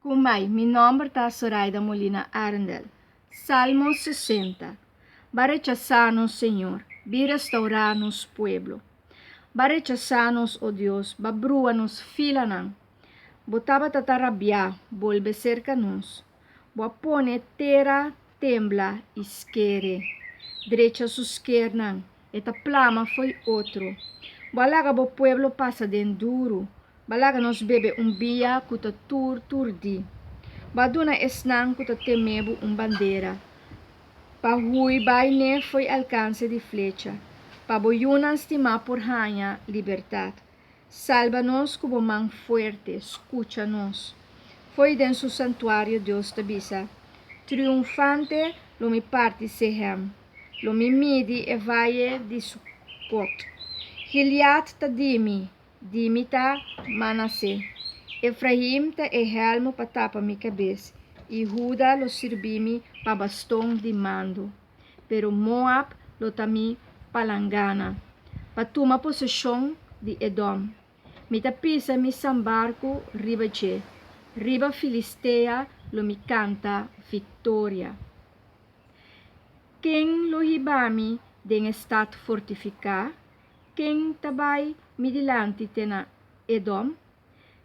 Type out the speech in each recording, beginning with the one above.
Kumai, mi nome está Zoraida Molina Arendel. Salmo 60. Va a rechazarnos, Señor, va a restaurarnos, pueblo. Va a rechazarnos, oh Dios, va a bruarnos, filanan. Botaba tatarabia, volve cerca nos. Va pone terra, tembla, isquere. Derecha susquernan, eta plama foi outro. Balaga bo pueblo passa duro. Balaga nos bebe bia kuta turdi. Baduna esnan kuta temebo bandeira. Pa hui baine foi alcance de flecha. Pa boyunan estima por ranha liberdade. Salva-nos como mão fuerte, escucha-nos. Foi den su santuário Deus tabisa. Triunfante lo mi parte sehem. Lo mi midi e vaie di Sukkot. Gilead ta dimi ta Manasseh. Efraim ta e helmo pa tapa mi cabeça. E Juda lo sirvimi pa bastão de mando. Pero Moab lo tami palangana. Pa toma possessão de Edom. Mi tapisa mi sambarco riba che. Riba Filistea lo mi canta victoria. Quem lo hibami den estado fortificar? Quem tabai mi dilante tena Edom?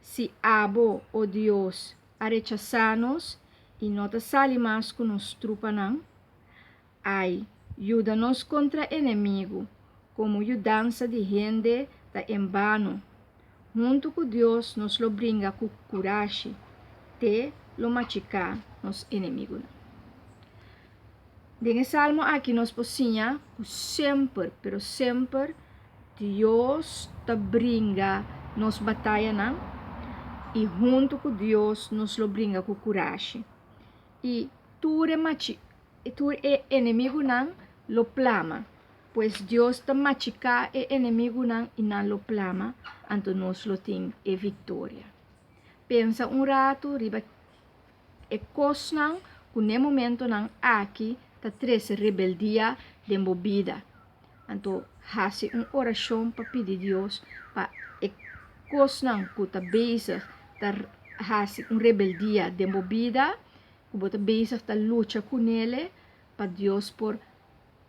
Si abo, oh Dios, a rechazanos e nota sali mas com nos trupanang? Ai, ajuda-nos contra inimigo, como ajudança de gente da em vano. Junto com Deus nos lo brinca com coragem, te lo machicar nos inimigos. Nesse salmo aqui nós posinha sempre, pero sempre Deus te brinca nos batalha não? E junto com Deus nos lo brinca com coragem. E tu é inimigo não lo plama, pois Deus te machica é inimigo não e não lo plama, então nós lo tem é vitória. Pensa rato, riba e cos não, com ne momento não aqui ta tres rebeldia de movida. Então, hace oração para pedir Deus para e cos não que ta bezig ta hace rebeldia de movida, que bota bezig ta luta com ele para Deus por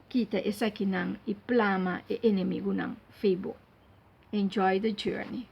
kita essa que não e plama e inimigo não febo. Enjoy the journey.